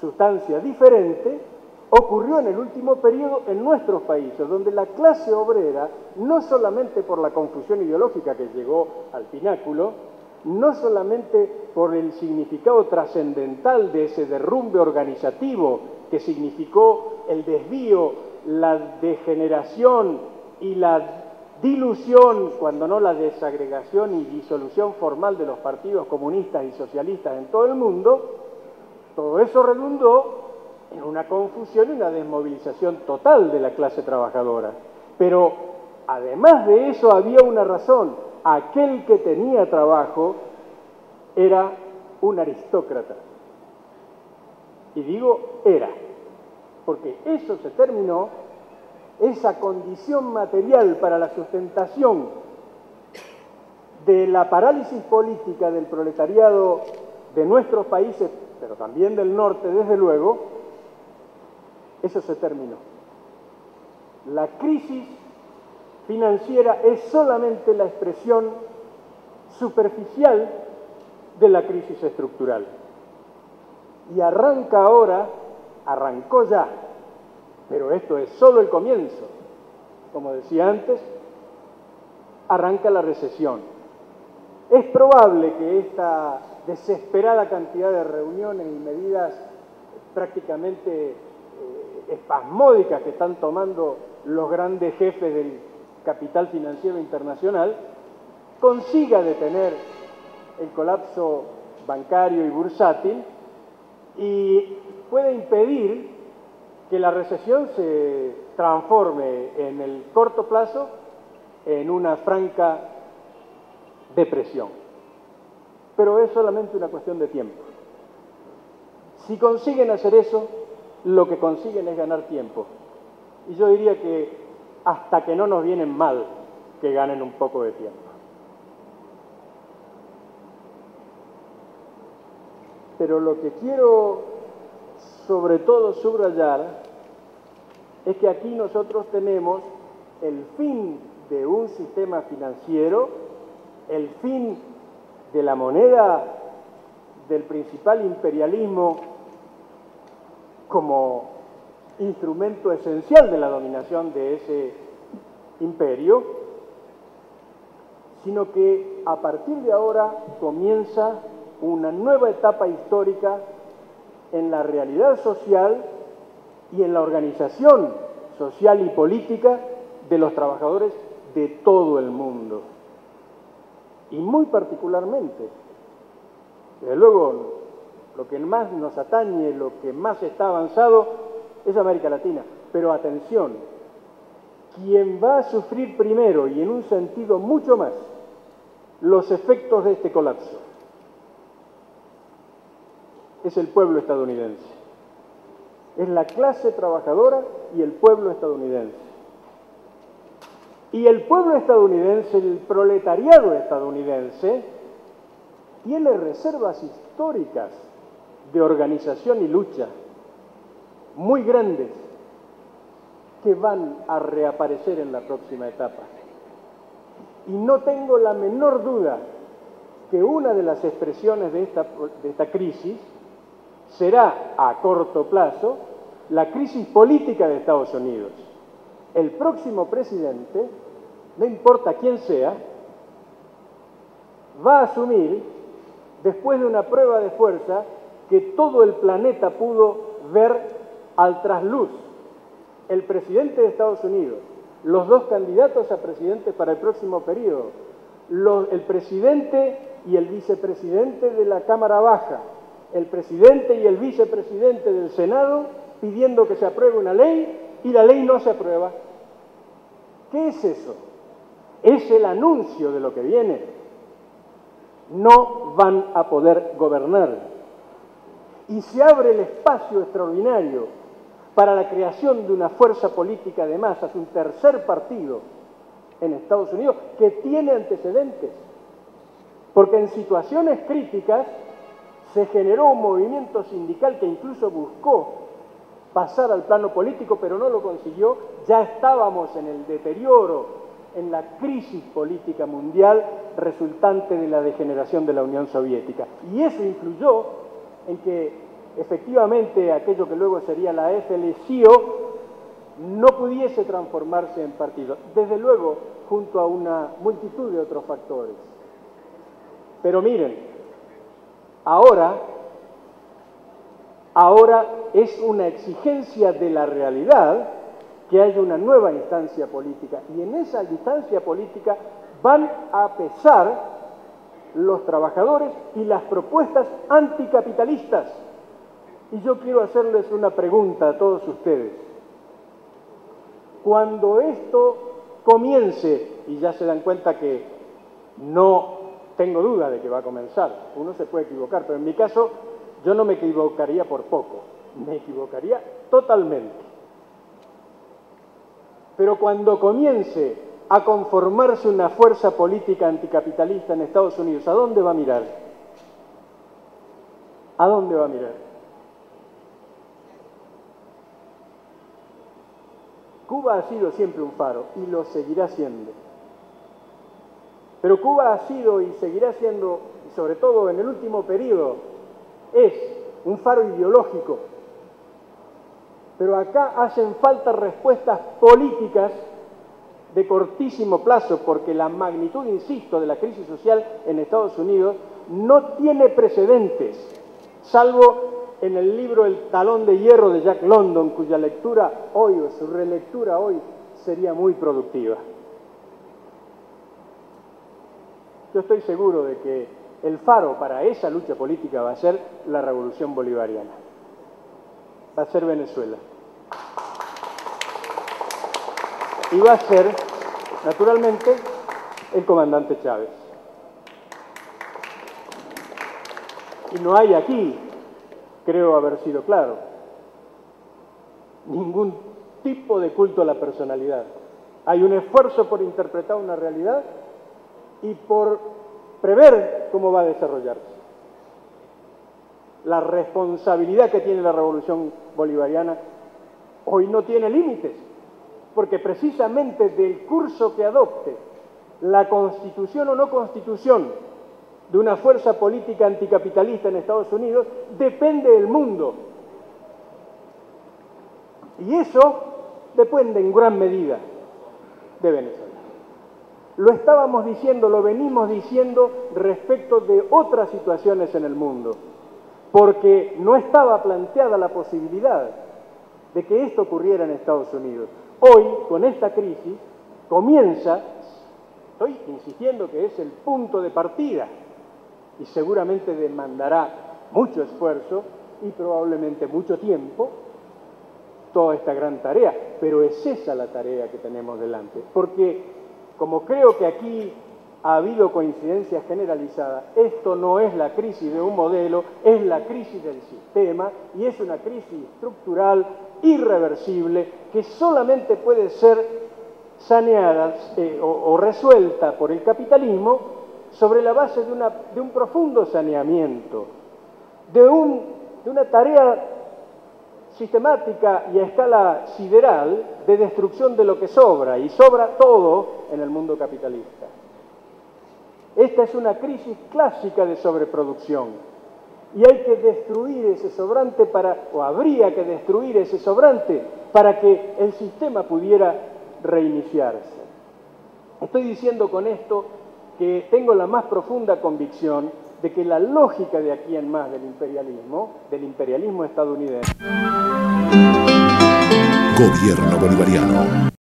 Sustancia diferente ocurrió en el último periodo en nuestros países, donde la clase obrera, no solamente por la confusión ideológica que llegó al pináculo, no solamente por el significado trascendental de ese derrumbe organizativo que significó el desvío, la degeneración y la dilución, cuando no la desagregación y disolución formal de los partidos comunistas y socialistas en todo el mundo, todo eso redundó en una confusión y una desmovilización total de la clase trabajadora. Pero además de eso había una razón: aquel que tenía trabajo era un aristócrata. Y digo era, porque eso se terminó, esa condición material para la sustentación de la parálisis política del proletariado de nuestros países, pero también del norte, desde luego, eso se terminó. La crisis financiera es solamente la expresión superficial de la crisis estructural. Y arranca ahora, arrancó ya, pero esto es solo el comienzo. Como decía antes, arranca la recesión. Es probable que esta desesperada cantidad de reuniones y medidas prácticamente espasmódicas que están tomando los grandes jefes del capital financiero internacional consiga detener el colapso bancario y bursátil y puede impedir que la recesión se transforme en el corto plazo en una franca depresión. Pero es solamente una cuestión de tiempo. Si consiguen hacer eso, lo que consiguen es ganar tiempo. Y yo diría que hasta que no nos vienen mal que ganen un poco de tiempo. Pero lo que quiero sobre todo subrayar es que aquí nosotros tenemos el fin de un sistema financiero, el fin de la moneda del principal imperialismo como instrumento esencial de la dominación de ese imperio, sino que a partir de ahora comienza una nueva etapa histórica en la realidad social y en la organización social y política de los trabajadores de todo el mundo. Y muy particularmente, desde luego, lo que más nos atañe, lo que más está avanzado es América Latina. Pero atención, quien va a sufrir primero y en un sentido mucho más los efectos de este colapso es el pueblo estadounidense. Es la clase trabajadora y el pueblo estadounidense. Y el pueblo estadounidense, el proletariado estadounidense, tiene reservas históricas de organización y lucha muy grandes que van a reaparecer en la próxima etapa. Y no tengo la menor duda que una de las expresiones de esta crisis será, a corto plazo, la crisis política de Estados Unidos. El próximo presidente, no importa quién sea, va a asumir, después de una prueba de fuerza que todo el planeta pudo ver al trasluz, el presidente de Estados Unidos, los dos candidatos a presidente para el próximo periodo, el presidente y el vicepresidente de la Cámara Baja, el presidente y el vicepresidente del Senado pidiendo que se apruebe una ley y la ley no se aprueba. ¿Qué es eso? Es el anuncio de lo que viene. No van a poder gobernar. Y se abre el espacio extraordinario para la creación de una fuerza política de masas, un tercer partido en Estados Unidos que tiene antecedentes. Porque en situaciones críticas se generó un movimiento sindical que incluso buscó pasar al plano político, pero no lo consiguió. Ya estábamos en el deterioro, en la crisis política mundial resultante de la degeneración de la Unión Soviética. Y eso influyó en que efectivamente aquello que luego sería la FLCO no pudiese transformarse en partido. Desde luego, junto a una multitud de otros factores. Pero miren, ahora es una exigencia de la realidad que haya una nueva instancia política. Y en esa instancia política van a pesar los trabajadores y las propuestas anticapitalistas. Y yo quiero hacerles una pregunta a todos ustedes. Cuando esto comience, y ya se dan cuenta que no tengo duda de que va a comenzar, uno se puede equivocar, pero en mi caso yo no me equivocaría por poco, me equivocaría totalmente. Pero cuando comience a conformarse una fuerza política anticapitalista en Estados Unidos, ¿a dónde va a mirar? ¿A dónde va a mirar? Cuba ha sido siempre un faro y lo seguirá siendo. Pero Cuba ha sido y seguirá siendo, y sobre todo en el último periodo, es un faro ideológico. Pero acá hacen falta respuestas políticas de cortísimo plazo, porque la magnitud, insisto, de la crisis social en Estados Unidos no tiene precedentes, salvo en el libro El talón de hierro de Jack London, cuya lectura hoy, o su relectura hoy, sería muy productiva. Yo estoy seguro de que el faro para esa lucha política va a ser la revolución bolivariana, va a ser Venezuela. Y va a ser, naturalmente, el comandante Chávez. Y no hay aquí, creo haber sido claro, ningún tipo de culto a la personalidad. Hay un esfuerzo por interpretar una realidad y por prever cómo va a desarrollarse. La responsabilidad que tiene la revolución bolivariana hoy no tiene límites, porque precisamente del curso que adopte la constitución o no constitución de una fuerza política anticapitalista en Estados Unidos depende el mundo. Y eso depende en gran medida de Venezuela. Lo estábamos diciendo, lo venimos diciendo respecto de otras situaciones en el mundo, porque no estaba planteada la posibilidad de que esto ocurriera en Estados Unidos. Hoy, con esta crisis, comienza, estoy insistiendo que es el punto de partida, y seguramente demandará mucho esfuerzo y probablemente mucho tiempo, toda esta gran tarea, pero es esa la tarea que tenemos delante, porque como creo que aquí ha habido coincidencia generalizada, esto no es la crisis de un modelo, es la crisis del sistema y es una crisis estructural irreversible que solamente puede ser saneada o resuelta por el capitalismo sobre la base de un profundo saneamiento, de una tarea sistemática y a escala sideral de destrucción de lo que sobra, y sobra todo en el mundo capitalista. Esta es una crisis clásica de sobreproducción y hay que destruir ese sobrante o habría que destruir ese sobrante para que el sistema pudiera reiniciarse. Estoy diciendo con esto que tengo la más profunda convicción de que la lógica de aquí en más del imperialismo estadounidense. Gobierno bolivariano.